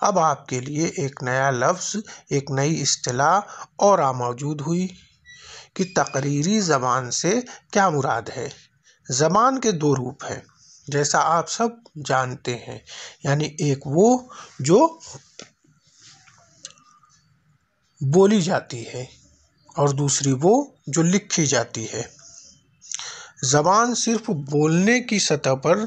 اب آپ کے لیے ایک نیا لفظ، ایک نئی اصطلاح اور موجود ہوئی کہ تقریری زبان سے کیا مراد ہے۔ زبان کے دو روپ ہیں جیسا آپ سب جانتے ہیں، یعنی ایک وہ جو بولی جاتی ہے اور دوسری وہ جو لکھی جاتی ہے۔ زبان صرف بولنے کی سطح پر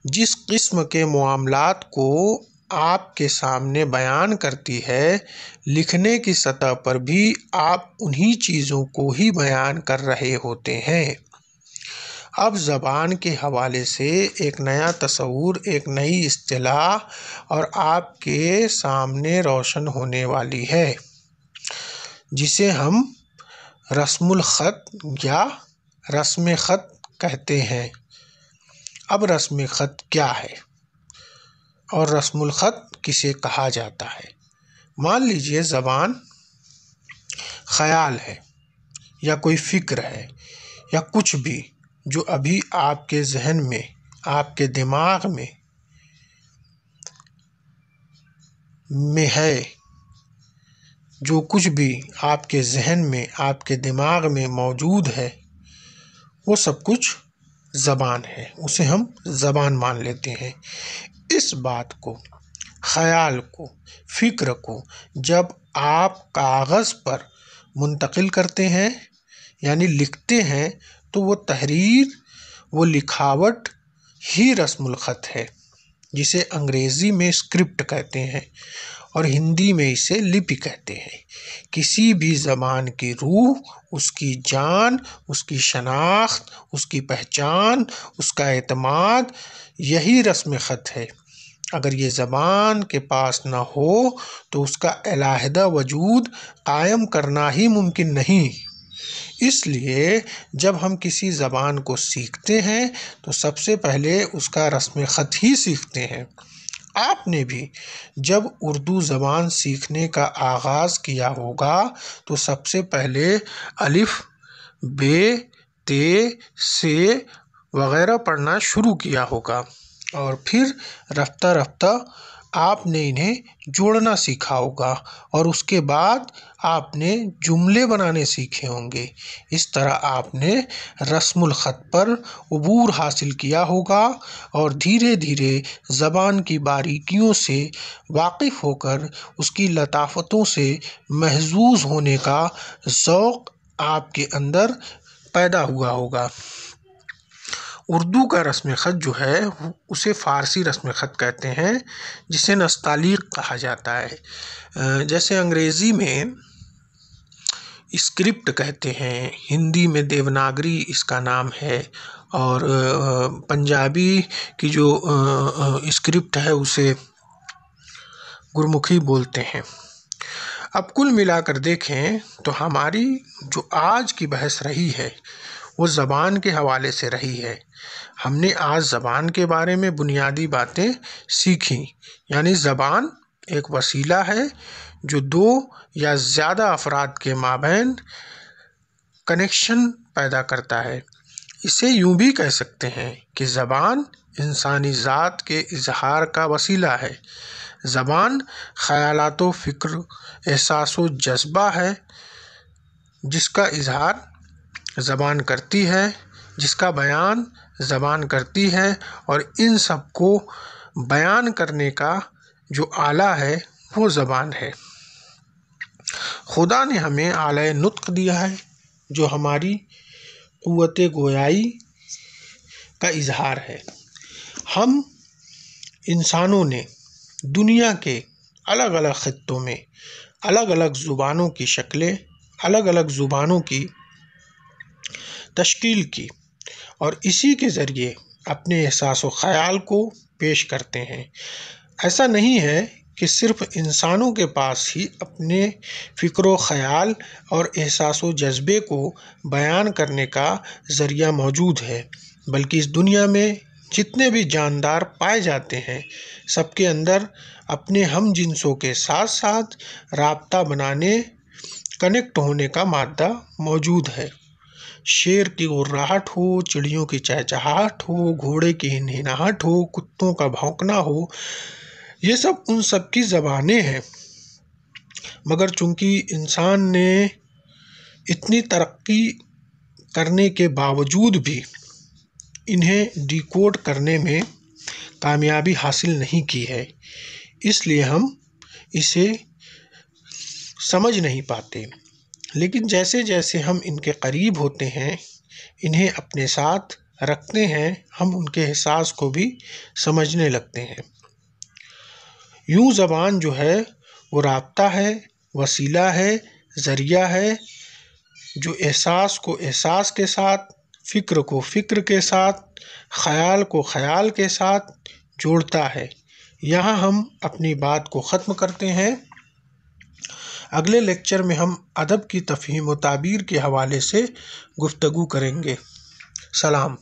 جس قسم کے معاملات کو آپ کے سامنے بیان کرتی ہے، لکھنے کی سطح پر بھی آپ انہی چیزوں کو ہی بیان کر رہے ہوتے ہیں۔ اب زبان کے حوالے سے ایک نیا تصور، ایک نئی اصطلاح اور آپ کے سامنے روشن ہونے والی ہے، جسے ہم رسم الخط یا رسم خط کہتے ہیں۔ اب رسم خط کیا ہے اور رسم الخط کسے کہا جاتا ہے؟ مان لیجئے زبان خیال ہے یا کوئی فکر ہے یا کچھ بھی جو ابھی آپ کے ذہن میں، آپ کے دماغ میں ہے، جو کچھ بھی آپ کے ذہن میں، آپ کے دماغ میں موجود ہے، وہ سب کچھ زبان ہے، اسے ہم زبان مان لیتے ہیں۔ اس بات کو، خیال کو، فکر کو جب آپ کاغذ پر منتقل کرتے ہیں یعنی لکھتے ہیں تو وہ تحریر، وہ لکھاوٹ ہی رسم الخط ہے، جسے انگریزی میں اسکرپٹ کہتے ہیں اور ہندی میں اسے لپی کہتے ہیں۔ کسی بھی زبان کی روح، اس کی جان، اس کی شناخت، اس کی پہچان، اس کا اعتماد یہی رسم خط ہے۔ اگر یہ زبان کے پاس نہ ہو تو اس کا علیحدہ وجود قائم کرنا ہی ممکن نہیں۔ اس لیے جب ہم کسی زبان کو سیکھتے ہیں تو سب سے پہلے اس کا رسم خط ہی سیکھتے ہیں۔ آپ نے بھی جب اردو زبان سیکھنے کا آغاز کیا ہوگا تو سب سے پہلے الف، ب، ت، ث وغیرہ پڑھنا شروع کیا ہوگا اور پھر رفتہ رفتہ آپ نے انہیں جوڑنا سیکھا ہوگا اور اس کے بعد آپ نے جملے بنانے سیکھے ہوں گے۔ اس طرح آپ نے رسم الخط پر عبور حاصل کیا ہوگا اور دھیرے دھیرے زبان کی باریکیوں سے واقف ہو کر اس کی لطافتوں سے محظوظ ہونے کا ذوق آپ کے اندر پیدا ہوا ہوگا۔ اردو کا رسم خط جو ہے اسے فارسی رسم خط کہتے ہیں، جسے نستعلیق کہا جاتا ہے۔ جیسے انگریزی میں اسکرپٹ کہتے ہیں، ہندی میں دیوناگری اس کا نام ہے اور پنجابی کی جو اسکرپٹ ہے اسے گرمکھی بولتے ہیں۔ اب کل ملا کر دیکھیں تو ہماری جو آج کی بحث رہی ہے وہ زبان کے حوالے سے رہی ہے۔ ہم نے آج زبان کے بارے میں بنیادی باتیں سیکھیں، یعنی زبان ایک وسیلہ ہے جو دو یا زیادہ افراد کے مابین کنیکشن پیدا کرتا ہے۔ اسے یوں بھی کہہ سکتے ہیں کہ زبان انسانی ذات کے اظہار کا وسیلہ ہے۔ زبان خیالات و فکر، احساس و جذبہ ہے جس کا اظہار زبان کرتی ہے، جس کا بیان زبان کرتی ہے اور ان سب کو بیان کرنے کا جو آلہ ہے وہ زبان ہے۔ خدا نے ہمیں آلۂ نطق دیا ہے جو ہماری قوت گویائی کا اظہار ہے۔ ہم انسانوں نے دنیا کے الگ الگ خطوں میں الگ الگ زبانوں کی شکلیں، الگ الگ زبانوں کی تشکیل کی اور اسی کے ذریعے اپنے احساس و خیال کو پیش کرتے ہیں۔ ایسا نہیں ہے کہ صرف انسانوں کے پاس ہی اپنے فکر و خیال اور احساس و جذبے کو بیان کرنے کا ذریعہ موجود ہے، بلکہ اس دنیا میں جتنے بھی جاندار پائے جاتے ہیں سب کے اندر اپنے ہم جنسوں کے ساتھ ساتھ رابطہ بنانے، کنیکٹ ہونے کا مادہ موجود ہے۔ شیر کی غراہٹ ہو، چڑیوں کی چہچہاہٹ ہو، گھوڑے کی ہنہناہٹ ہو، کتوں کا بھونکنا ہو، یہ سب ان سب کی زبانیں ہیں، مگر چونکہ انسان نے اتنی ترقی کرنے کے باوجود بھی انہیں ڈیکوڈ کرنے میں کامیابی حاصل نہیں کی ہے، اس لیے ہم اسے سمجھ نہیں پاتے۔ لیکن جیسے جیسے ہم ان کے قریب ہوتے ہیں، انہیں اپنے ساتھ رکھتے ہیں، ہم ان کے احساس کو بھی سمجھنے لگتے ہیں۔ یوں زبان جو ہے وہ رابطہ ہے، وسیلہ ہے، ذریعہ ہے، جو احساس کو احساس کے ساتھ، فکر کو فکر کے ساتھ، خیال کو خیال کے ساتھ جوڑتا ہے۔ یہاں ہم اپنی بات کو ختم کرتے ہیں۔ اگلے لیکچر میں ہم ادب کی تفہیم و تعبیر کے حوالے سے گفتگو کریں گے۔ سلام۔